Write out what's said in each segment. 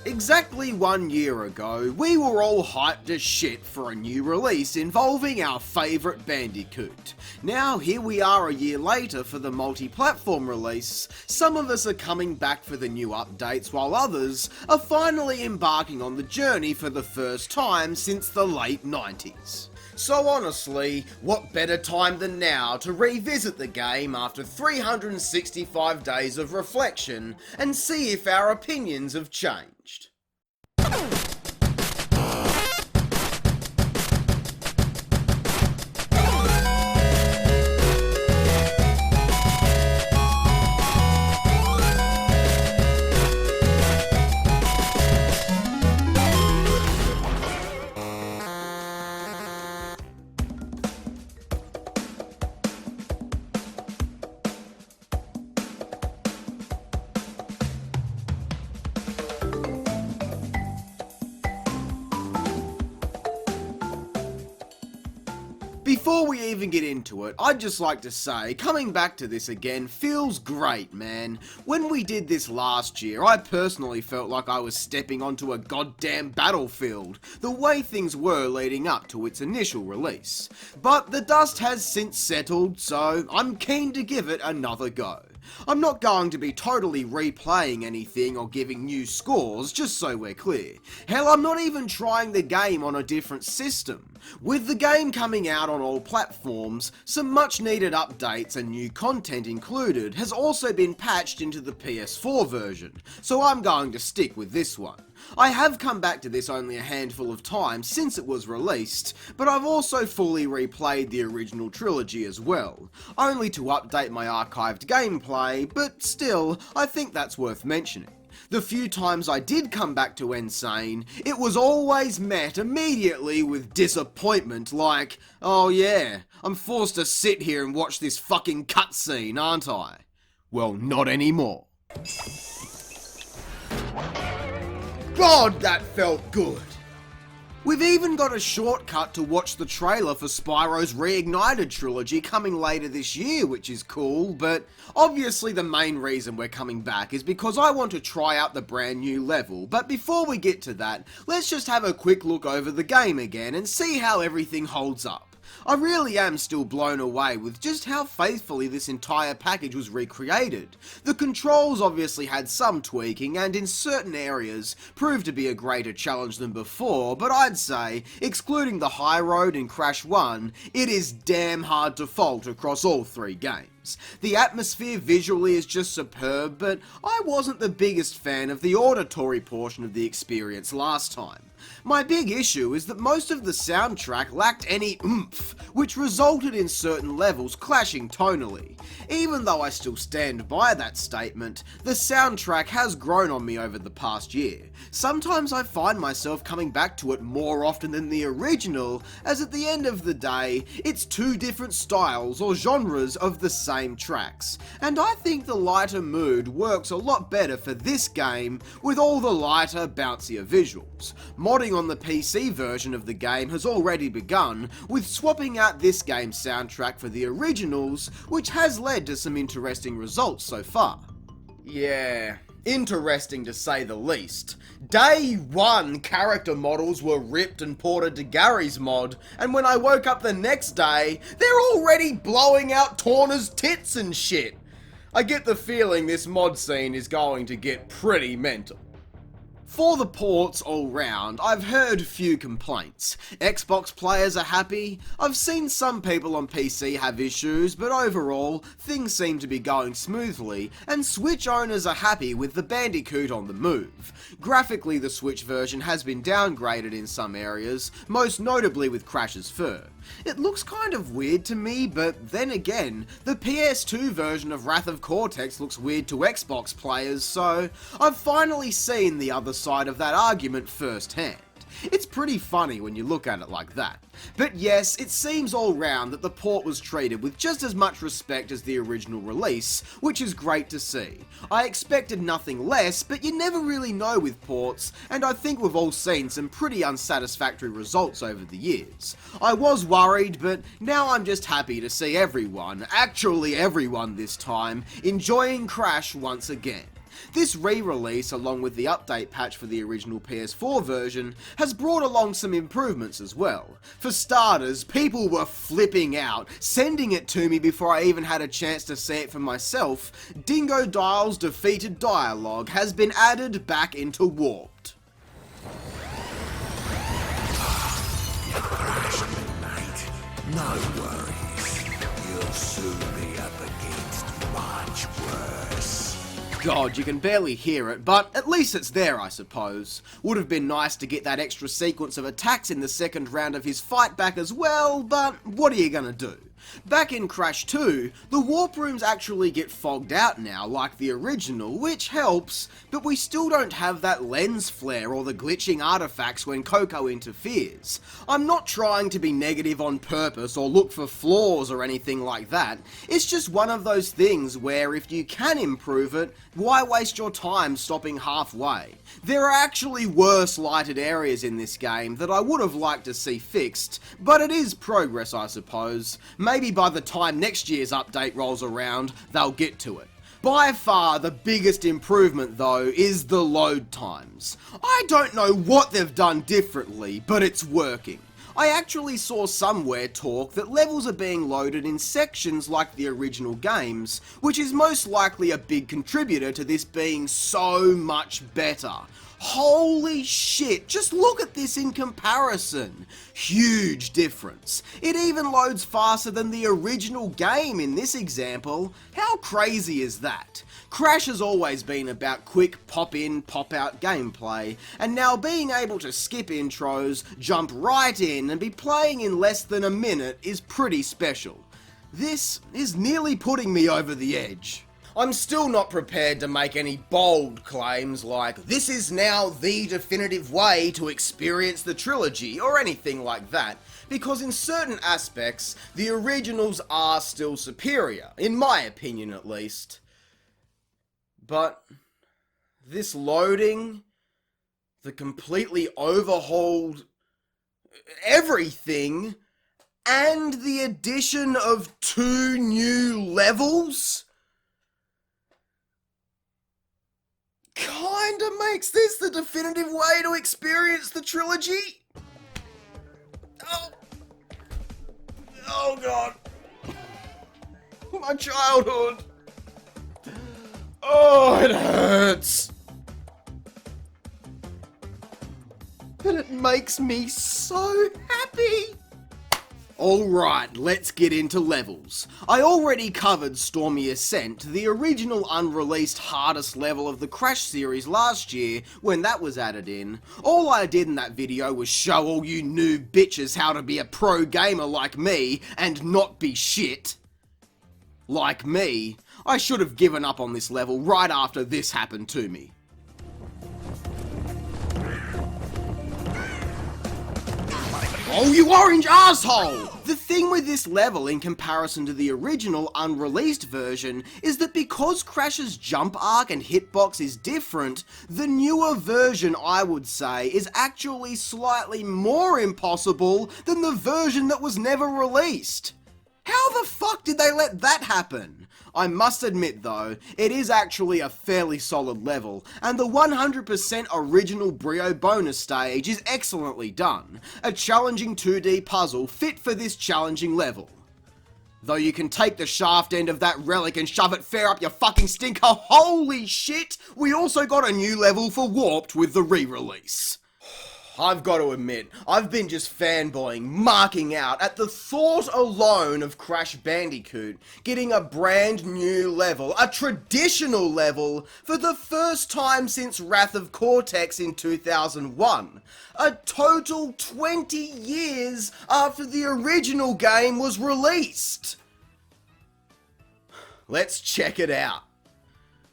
Exactly 1 year ago, we were all hyped as shit for a new release involving our favourite Bandicoot. Now here we are a year later for the multi-platform release. Some of us are coming back for the new updates while others are finally embarking on the journey for the first time since the late 90s. So honestly, what better time than now to revisit the game after 365 days of reflection and see if our opinions have changed. Before we even get into it, I'd just like to say, coming back to this again feels great, man. When we did this last year, I personally felt like I was stepping onto a goddamn battlefield, the way things were leading up to its initial release. But the dust has since settled, so I'm keen to give it another go. I'm not going to be totally replaying anything or giving new scores, just so we're clear. Hell, I'm not even trying the game on a different system. With the game coming out on all platforms, some much needed updates and new content included has also been patched into the PS4 version, so I'm going to stick with this one. I have come back to this only a handful of times since it was released, but I've also fully replayed the original trilogy as well, only to update my archived gameplay, but still, I think that's worth mentioning. The few times I did come back to Insane, it was always met immediately with disappointment, like, oh yeah, I'm forced to sit here and watch this fucking cutscene, aren't I? Well, not anymore. God, that felt good! We've even got a shortcut to watch the trailer for Spyro's Reignited trilogy coming later this year, which is cool, but obviously the main reason we're coming back is because I want to try out the brand new level. But before we get to that, let's just have a quick look over the game again and see how everything holds up. I really am still blown away with just how faithfully this entire package was recreated. The controls obviously had some tweaking and in certain areas proved to be a greater challenge than before, but I'd say, excluding the High Road and Crash 1, it is damn hard to fault across all three games. The atmosphere visually is just superb, but I wasn't the biggest fan of the auditory portion of the experience last time. My big issue is that most of the soundtrack lacked any oomph, which resulted in certain levels clashing tonally. Even though I still stand by that statement, the soundtrack has grown on me over the past year. Sometimes I find myself coming back to it more often than the original, as at the end of the day, it's two different styles or genres of the same tracks, and I think the lighter mood works a lot better for this game with all the lighter, bouncier visuals. Modding on the PC version of the game has already begun, with swapping out this game's soundtrack for the originals, which has led to some interesting results so far. Yeah, interesting to say the least. Day 1 character models were ripped and ported to Gary's mod, and when I woke up the next day, they're already blowing out Torna's tits and shit. I get the feeling this mod scene is going to get pretty mental. For the ports all round, I've heard few complaints. Xbox players are happy, I've seen some people on PC have issues, but overall, things seem to be going smoothly, and Switch owners are happy with the Bandicoot on the move. Graphically, the Switch version has been downgraded in some areas, most notably with Crash's fur. It looks kind of weird to me, but then again, the PS2 version of Wrath of Cortex looks weird to Xbox players, so I've finally seen the other side of that argument firsthand. It's pretty funny when you look at it like that. But yes, it seems all round that the port was treated with just as much respect as the original release, which is great to see. I expected nothing less, but you never really know with ports, and I think we've all seen some pretty unsatisfactory results over the years. I was worried, but now I'm just happy to see everyone, actually everyone this time, enjoying Crash once again. This re-release, along with the update patch for the original PS4 version, has brought along some improvements as well. For starters, people were flipping out, sending it to me before I even had a chance to see it for myself. Dingo Dial's defeated dialogue has been added back into Warped. You crashed me, mate. No worries. You'll soon be up against much worse. God, you can barely hear it, but at least it's there, I suppose. Would have been nice to get that extra sequence of attacks in the second round of his fight back as well, but what are you gonna do? Back in Crash 2, the warp rooms actually get fogged out now, like the original, which helps, but we still don't have that lens flare or the glitching artifacts when Coco interferes. I'm not trying to be negative on purpose or look for flaws or anything like that. It's just one of those things where if you can improve it, why waste your time stopping halfway? There are actually worse lighted areas in this game that I would have liked to see fixed, but it is progress, I suppose. Maybe by the time next year's update rolls around, they'll get to it. By far the biggest improvement though is the load times. I don't know what they've done differently, but it's working. I actually saw somewhere talk that levels are being loaded in sections like the original games, which is most likely a big contributor to this being so much better. Holy shit, just look at this in comparison. Huge difference. It even loads faster than the original game in this example. How crazy is that? Crash has always been about quick pop-in, pop-out gameplay, and now being able to skip intros, jump right in, and be playing in less than a minute is pretty special. This is nearly putting me over the edge. I'm still not prepared to make any bold claims like, this is now the definitive way to experience the trilogy, or anything like that, because in certain aspects, the originals are still superior, in my opinion at least. But this loading, the completely overhauled everything, and the addition of 2 new levels kinda makes this the definitive way to experience the trilogy. Oh god. My childhood. Oh, it hurts. But it makes me so happy. Alright, let's get into levels. I already covered Stormy Ascent, the original unreleased hardest level of the Crash series last year when that was added in. All I did in that video was show all you noob bitches how to be a pro gamer like me and not be shit. Like me, I should have given up on this level right after this happened to me. Oh, you orange asshole! The thing with this level in comparison to the original unreleased version is that because Crash's jump arc and hitbox is different, the newer version, I would say, is actually slightly more impossible than the version that was never released. How the fuck did they let that happen? I must admit though, it is actually a fairly solid level, and the 100% original Brio bonus stage is excellently done. A challenging 2D puzzle fit for this challenging level. Though you can take the shaft end of that relic and shove it fair up your fucking stinker, holy shit! We also got a new level for Warped with the re-release. I've got to admit, I've been just fanboying, marking out at the thought alone of Crash Bandicoot getting a brand new level, a traditional level, for the first time since Wrath of Cortex in 2001. A total 20 years after the original game was released. Let's check it out.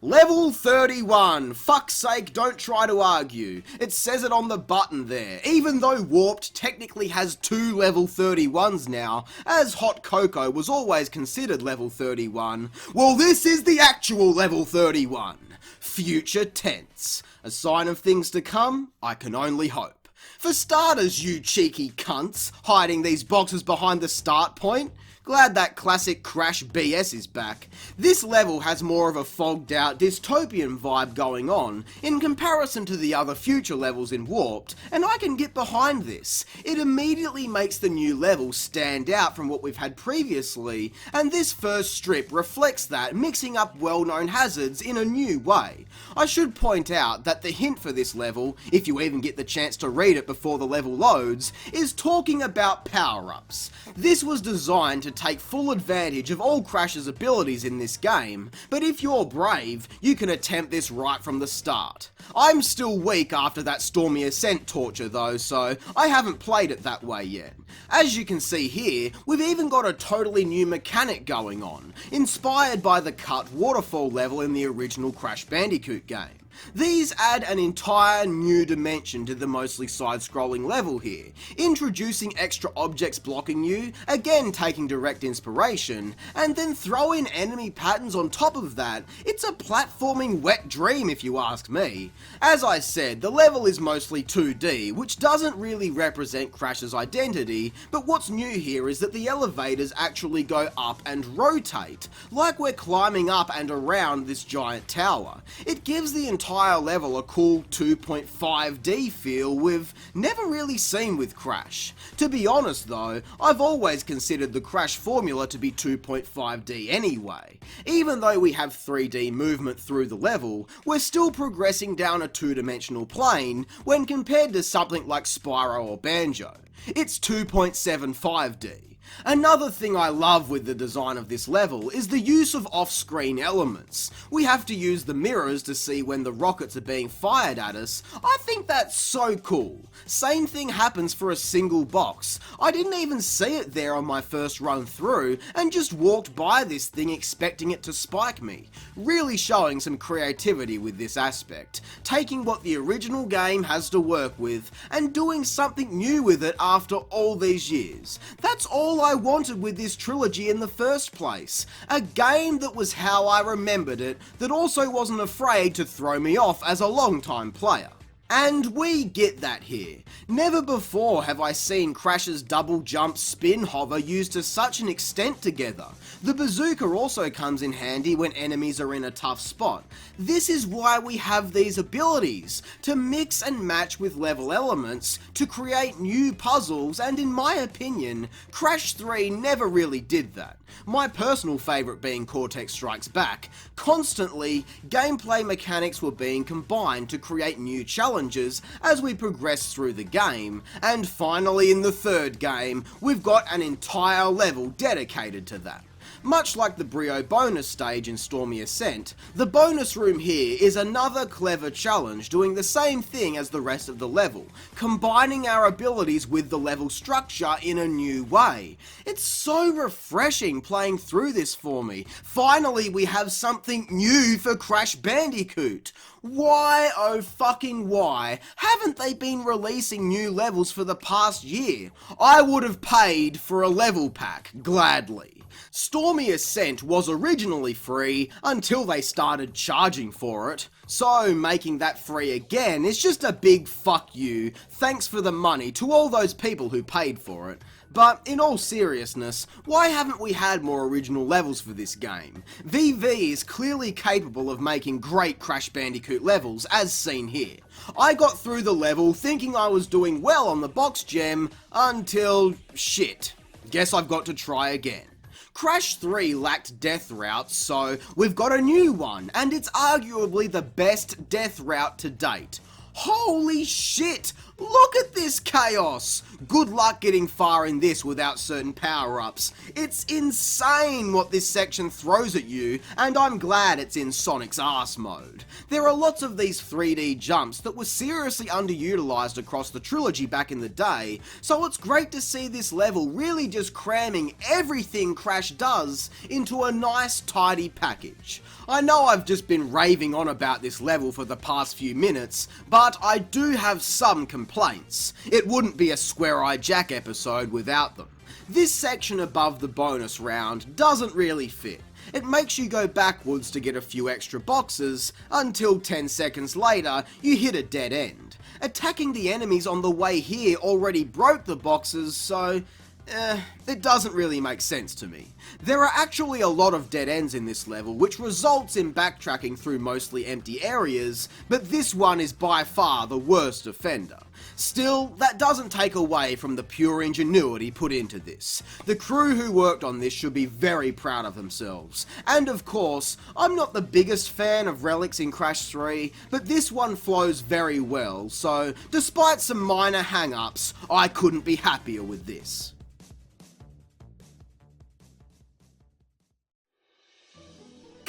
Level 31, fuck's sake, don't try to argue. It says it on the button there. Even though Warped technically has 2 level 31s now, as Hot Cocoa was always considered level 31, well this is the actual level 31. Future tense. A sign of things to come? I can only hope. For starters, you cheeky cunts, hiding these boxes behind the start point, Glad that classic Crash BS is back. This level has more of a fogged out dystopian vibe going on in comparison to the other future levels in Warped, and I can get behind this. It immediately makes the new level stand out from what we've had previously, and this first strip reflects that, mixing up well-known hazards in a new way. I should point out that the hint for this level, if you even get the chance to read it before the level loads, is talking about power-ups. This was designed to take full advantage of all Crash's abilities in this game, but if you're brave, you can attempt this right from the start. I'm still weak after that Stormy Ascent torture though, so I haven't played it that way yet. As you can see here, we've even got a totally new mechanic going on, inspired by the cut waterfall level in the original Crash Bandicoot game. These add an entire new dimension to the mostly side-scrolling level here, introducing extra objects blocking you, again taking direct inspiration, and then throw in enemy patterns on top of that. It's a platforming wet dream if you ask me. As I said, the level is mostly 2D, which doesn't really represent Crash's identity, but what's new here is that the elevators actually go up and rotate, like we're climbing up and around this giant tower. It gives the entire level a cool 2.5D feel we've never really seen with Crash. To be honest though, I've always considered the Crash formula to be 2.5D anyway. Even though we have 3D movement through the level, we're still progressing down a two-dimensional plane when compared to something like Spyro or Banjo. It's 2.75D. Another thing I love with the design of this level is the use of off-screen elements. We have to use the mirrors to see when the rockets are being fired at us. I think that's so cool. Same thing happens for a single box. I didn't even see it there on my first run through and just walked by this thing expecting it to spike me. Really showing some creativity with this aspect, taking what the original game has to work with and doing something new with it after all these years. That's all I wanted with this trilogy in the first place. A game that was how I remembered it, that also wasn't afraid to throw me off as a long-time player. And we get that here. Never before have I seen Crash's double jump spin hover used to such an extent together. The bazooka also comes in handy when enemies are in a tough spot. This is why we have these abilities, to mix and match with level elements, to create new puzzles, and in my opinion, Crash 3 never really did that. My personal favourite being Cortex Strikes Back. Constantly, gameplay mechanics were being combined to create new challenges as we progress through the game, and finally in the third game, we've got an entire level dedicated to that. Much like the Brio bonus stage in Stormy Ascent, the bonus room here is another clever challenge doing the same thing as the rest of the level, combining our abilities with the level structure in a new way. It's so refreshing playing through this for me. Finally we have something new for Crash Bandicoot. Why, oh fucking why, haven't they been releasing new levels for the past year? I would have paid for a level pack, gladly. Stormy Ascent was originally free until they started charging for it, so making that free again is just a big fuck you, thanks for the money to all those people who paid for it. But in all seriousness, why haven't we had more original levels for this game? VV is clearly capable of making great Crash Bandicoot levels, as seen here. I got through the level thinking I was doing well on the box gem, until shit. Guess I've got to try again. Crash 3 lacked death routes, so we've got a new one, and it's arguably the best death route to date. Holy shit! Look at this chaos! Good luck getting far in this without certain power-ups. It's insane what this section throws at you, and I'm glad it's in Sonic's arse mode. There are lots of these 3D jumps that were seriously underutilized across the trilogy back in the day, so it's great to see this level really just cramming everything Crash does into a nice tidy package. I know I've just been raving on about this level for the past few minutes, but I do have some complaints. It wouldn't be a Square Eye Jack episode without them. This section above the bonus round doesn't really fit. It makes you go backwards to get a few extra boxes, until 10 seconds later you hit a dead end. Attacking the enemies on the way here already broke the boxes, so it doesn't really make sense to me. There are actually a lot of dead ends in this level, which results in backtracking through mostly empty areas, but this one is by far the worst offender. Still, that doesn't take away from the pure ingenuity put into this. The crew who worked on this should be very proud of themselves. And of course, I'm not the biggest fan of relics in Crash 3, but this one flows very well, so despite some minor hang-ups, I couldn't be happier with this.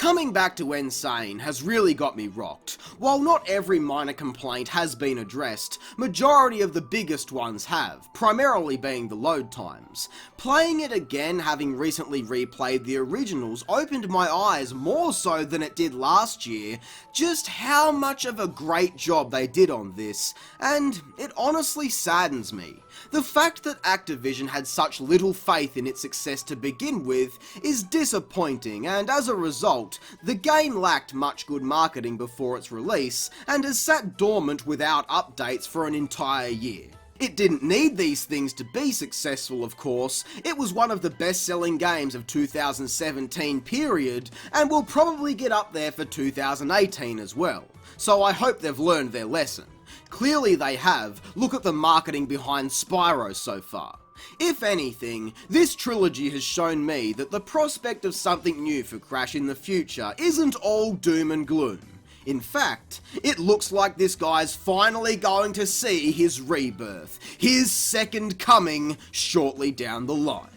Coming back to Insane has really got me rocked. While not every minor complaint has been addressed, majority of the biggest ones have, primarily being the load times. Playing it again, having recently replayed the originals, opened my eyes more so than it did last year, just how much of a great job they did on this, and it honestly saddens me. The fact that Activision had such little faith in its success to begin with is disappointing, and as a result, the game lacked much good marketing before its release, and has sat dormant without updates for an entire year. It didn't need these things to be successful, of course. It was one of the best-selling games of 2017 period, and will probably get up there for 2018 as well. So I hope they've learned their lesson. Clearly they have. Look at the marketing behind Spyro so far. If anything, this trilogy has shown me that the prospect of something new for Crash in the future isn't all doom and gloom. In fact, it looks like this guy's finally going to see his rebirth, his second coming shortly down the line.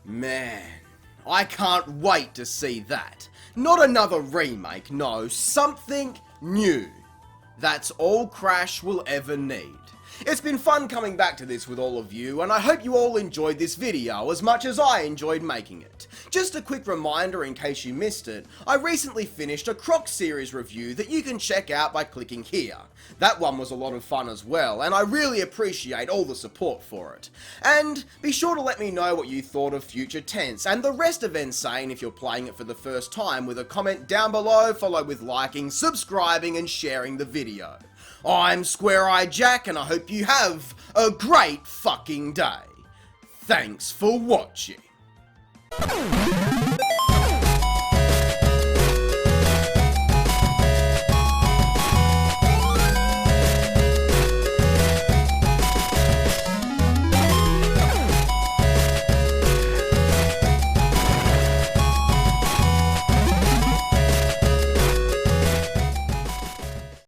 Man, I can't wait to see that. Not another remake, no, something new. That's all Crash will ever need. It's been fun coming back to this with all of you, and I hope you all enjoyed this video as much as I enjoyed making it. Just a quick reminder in case you missed it, I recently finished a Croc series review that you can check out by clicking here. That one was a lot of fun as well, and I really appreciate all the support for it. And be sure to let me know what you thought of Future Tense and the rest of Insane if you're playing it for the first time with a comment down below, followed with liking, subscribing and sharing the video. I'm Square Eye Jack, and I hope you have a great fucking day. Thanks for watching.